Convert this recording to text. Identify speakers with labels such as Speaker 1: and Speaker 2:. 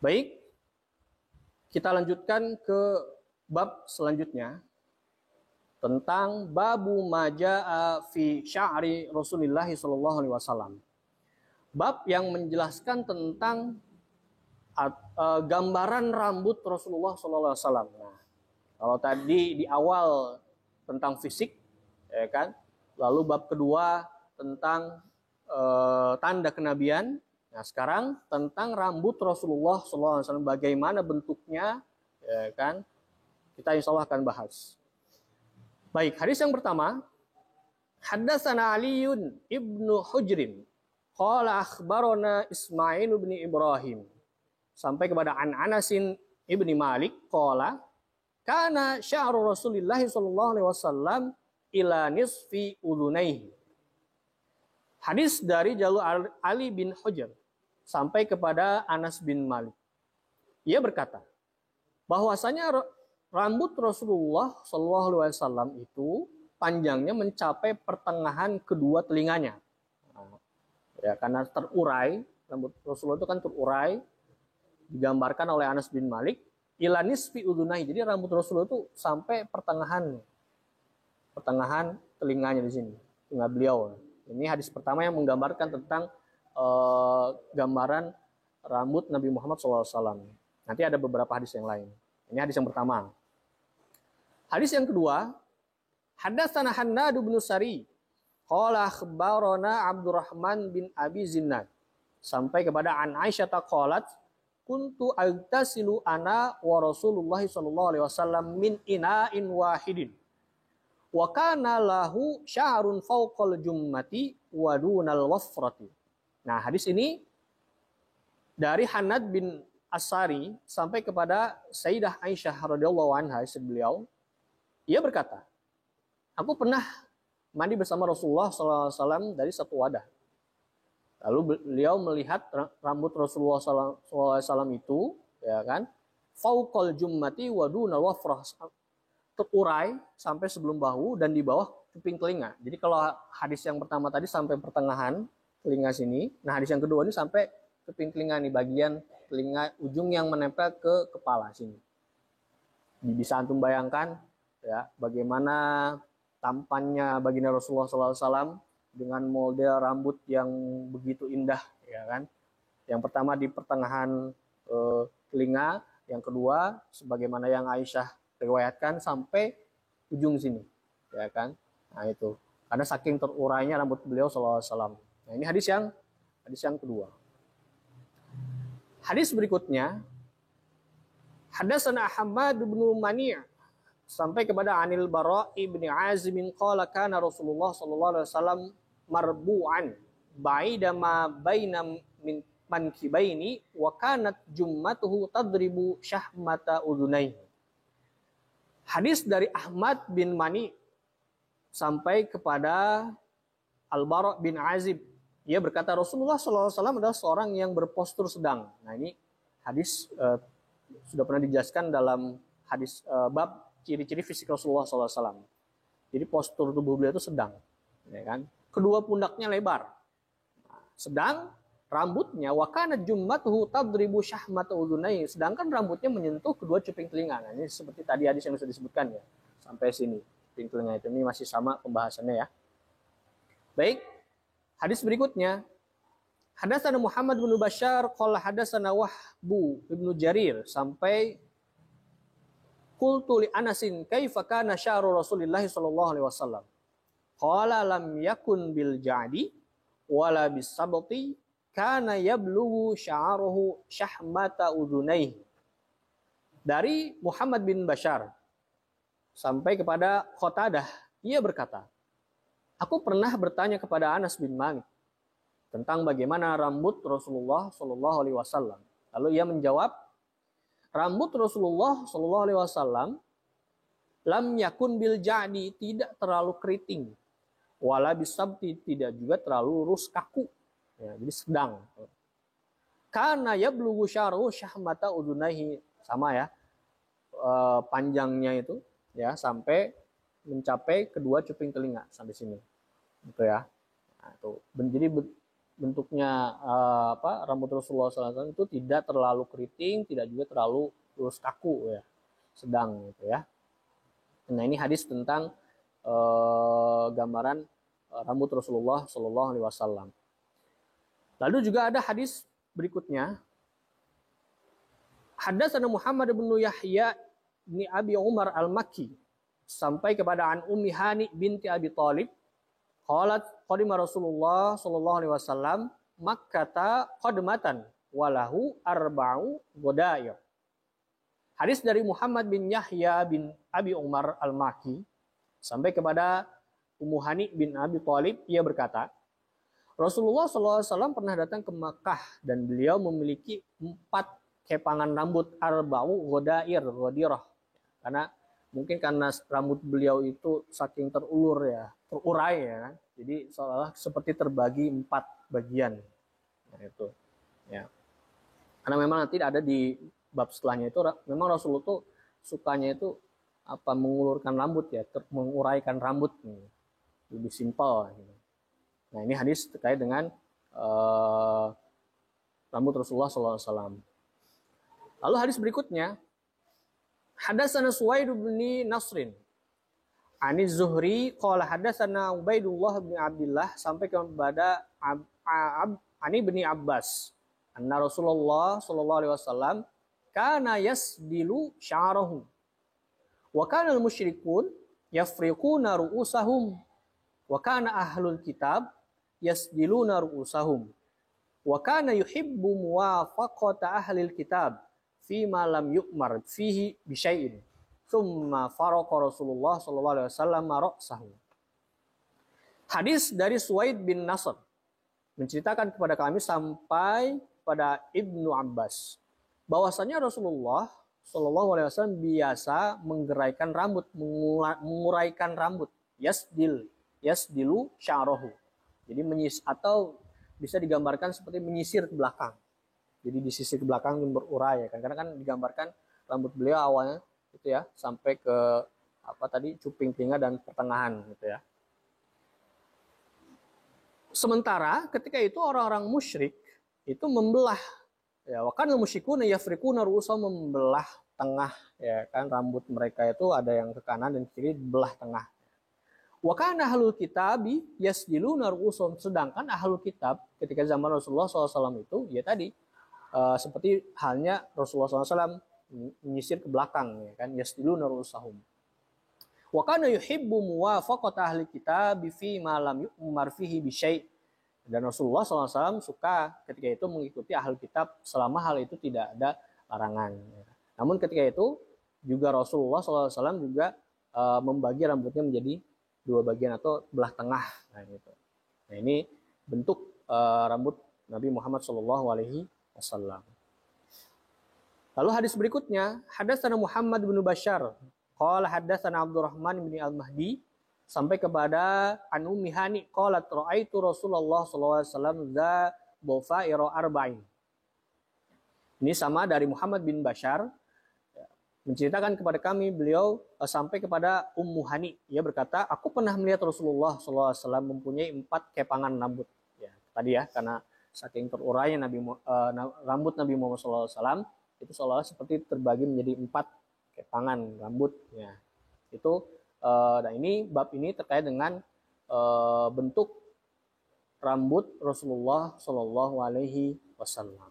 Speaker 1: Baik, kita lanjutkan ke bab selanjutnya tentang babu majaa fi sya'ri Rasulullah sallallahu alaihi wasallam. Bab yang menjelaskan tentang gambaran rambut Rasulullah sallallahu alaihi wasallam. Nah, kalau tadi di awal tentang fisik, ya kan? Lalu bab kedua tentang tanda kenabian. Nah, sekarang tentang rambut Rasulullah SAW, bagaimana bentuknya, ya kan? Kita insya Allah akan bahas. Baik, hadis yang pertama, Haddatsana Aliun ibnu Hujrin, qala akhbarana Ismail bin Ibrahim, sampai kepada An Anasin ibni Malik, qala kana sya'ru Rasulillah sallallahu alaihi wasallam ila nisfi udunaihi. Hadis dari jalur Ali bin Hujr sampai kepada Anas bin Malik. Ia berkata, bahwasanya rambut Rasulullah sallallahu alaihi wasallam itu panjangnya mencapai pertengahan kedua telinganya. Nah, ya, karena terurai, rambut Rasulullah itu kan terurai, digambarkan oleh Anas bin Malik, ila nisfi udunaihi. Jadi rambut Rasulullah itu sampai pertengahan telinganya di sini, telinga beliau. Ini hadis pertama yang menggambarkan tentang gambaran rambut Nabi Muhammad SAW. Nanti ada beberapa hadis yang lain. Ini hadis yang pertama. Hadis yang kedua, Haddatsana Hannad bin Sari, qala akhbarana Abdurrahman bin Abi Zinnad, sampai kepada An Aisyah qalat, kuntu agtasilu ana wa Rasulullah sallallahu alaihi wasallam min ina'in wahidin. Wa kana lahu sya'run fawqal jummati wa dunal wafrati. Nah, hadis ini dari Hannad bin As-Sari sampai kepada Sayyidah Aisyah radhiyallahu anha, istri beliau. Ia berkata, aku pernah mandi bersama Rasulullah SAW dari satu wadah. Lalu beliau melihat rambut Rasulullah SAW itu, ya kan, fauqal jummati wa dunal wafrah, terurai sampai sebelum bahu dan di bawah cuping telinga. Jadi kalau hadis yang pertama tadi sampai pertengahan telinga sini, nah hadis yang kedua ini sampai cuping telinga nih, bagian telinga ujung yang menempel ke kepala sini. Bisa antum bayangkan ya bagaimana tampannya baginda Rasulullah SAW dengan model rambut yang begitu indah, ya kan? Yang pertama di pertengahan telinga, yang kedua sebagaimana yang Aisyah riwayatkan sampai ujung sini, ya kan? Nah itu karena saking terurainya rambut beliau SAW. Nah ini hadis yang kedua. Hadis berikutnya, Haddatsana Ahmad bin Mani' sampai kepada Anil Bara' ibni Azib qala kana Rasulullah sallallahu alaihi wasallam marbu'an ba'ida ma baina min mankibaini wa kanat jummatuhu tadribu syahmata udunaihi. Hadis dari Ahmad bin Mani sampai kepada Al-Bara' bin Azib. Ia berkata Rasulullah sallallahu alaihi wasallam adalah seorang yang berpostur sedang. Nah ini hadis sudah pernah dijelaskan dalam hadis bab ciri-ciri fisik Rasulullah SAW. Jadi postur tubuh beliau itu sedang, ya kan? Kedua pundaknya lebar, sedang rambutnya wakana jummatuhu tadribu syahmata udunai, sedangkan rambutnya menyentuh kedua cuping telinga. Nah, ini seperti tadi hadis yang sudah disebutkan ya, sampai sini cuping telinga itu. Ini masih sama pembahasannya ya. Baik, hadis berikutnya. Hadatsana Muhammad bin Bashar qala hadatsana Wahbu ibnu Jarir sampai qultu li Anasin kaifa kana sya'ru Rasulillah sallallahu alaihi wasallam. Qala lam yakun bil jadi wala bis sabti kana yablughu sya'ruhu syahmata udunaihi. Dari Muhammad bin Bashar sampai kepada Qatadah, ia berkata, aku pernah bertanya kepada Anas bin Malik tentang bagaimana rambut Rasulullah sallallahu alaihi wasallam. Lalu ia menjawab, rambut Rasulullah sallallahu alaihi wasallam lam yakun bil jadi, tidak terlalu keriting, wala bisabti, tidak juga terlalu lurus kaku, ya, jadi sedang. Karena yablughu sya'ru syahmata udunaihi, sama ya, panjangnya itu ya sampai mencapai kedua cuping telinga sampai sini, gitu ya. Nah, itu jadi bentuknya rambut Rasulullah SAW itu tidak terlalu keriting, tidak juga terlalu lurus kaku ya, sedang gitu ya. Nah ini hadis tentang gambaran rambut Rasulullah SAW. Lalu juga ada hadis berikutnya. Hadatsana Muhammad bin Yahya bin Abi Umar al-Makki sampai kepada an Ummi Hani binti Abi Thalib qalat qadima Rasulullah sallallahu alaihi wasallam Makkata qadmatan walahu arba'u godair. Hadis dari Muhammad bin Yahya bin Abi Umar al-Makki sampai kepada Ummu Hani bin Abi Thalib, ia berkata, Rasulullah SAW pernah datang ke Makkah dan beliau memiliki 4 kepangan rambut, arba'u godair, godirah. Karena rambut beliau itu saking terulur ya, terurai ya, jadi seolah seperti terbagi 4 bagian. Nah, itu ya. Karena memang nanti ada di bab setelahnya itu memang Rasulullah tuh sukanya itu mengulurkan rambut ya, menguraikan rambut nih. Lebih simpel gitu. Nah, ini hadis terkait dengan rambut Rasulullah SAW. Lalu hadis berikutnya, hadatsana Suwaid bin Nasrin Ani Zuhri qala hadatsana Ubaidullah bin Abdullah sampai kepada Ani bin Abbas anna Rasulullah sallallahu alaihi wasallam kana yasdilu sya'rahu wa kana al-musyrikun yafriquna ru'usahum wa kana ahlul kitab yasdiluna ru'usahum wa kana yuhibbu muwafaqata ahlil kitab fima lam yu'mar fihi bisyai'in. Tsumma faraqa Rasulullah sallallahu alaihi wasallam ra'sahu. Hadis dari Suwaid bin Nasr menceritakan kepada kami sampai pada Ibnu Abbas bahwasanya Rasulullah sallallahu alaihi wasallam biasa menggeraikan rambut, menguraikan rambut, yasdilu sya'rahu. Jadi atau bisa digambarkan seperti menyisir ke belakang. Jadi di sisi ke belakang yang berurai ya kan. Karena kan digambarkan rambut beliau awalnya itu ya sampai ke cuping telinga dan pertengahan gitu ya. Sementara ketika itu orang-orang musyrik itu membelah ya, wa kana musyrikuna yafriquna ru'usahum, membelah tengah ya kan, rambut mereka itu ada yang ke kanan dan ke kiri, belah tengah. Wa kana ahlul kitabi yasdiluna ru'usahum, sedangkan ahlul kitab ketika zaman Rasulullah SAW itu ya tadi seperti halnya Rasulullah SAW menyisir ke belakang ya kan, yasdiluna ru'usahum. Wa kana yuhibbu muwafaqata ahli kitab fi ma lam yu'mar fihi bi syai'. Dan Rasulullah SAW suka ketika itu mengikuti ahli kitab selama hal itu tidak ada larangan. Namun ketika itu juga Rasulullah SAW juga membagi rambutnya menjadi 2 bagian atau belah tengah. Nah, gitu. Nah ini bentuk rambut Nabi Muhammad SAW. Lalu hadis berikutnya, hadatsana Muhammad bin Bashar qala hadatsana Abdurrahman bin Al-Mahdi sampai kepada an Ummi Hani qalat raaitu Rasulullah sallallahu alaihi wasallam za dhafaira arba'in. Ini sama dari Muhammad bin Bashar menceritakan kepada kami, beliau sampai kepada Ummu Hani, ia berkata, aku pernah melihat Rasulullah sallallahu alaihi wasallam mempunyai 4 kepangan rambut. Ya, tadi ya, karena saking terurainya rambut Nabi Muhammad sallallahu alaihi wasallam itu seolah seperti terbagi menjadi 4 kepangan rambutnya. Itu nah ini bab ini terkait dengan bentuk rambut Rasulullah Shallallahu Alaihi Wasallam.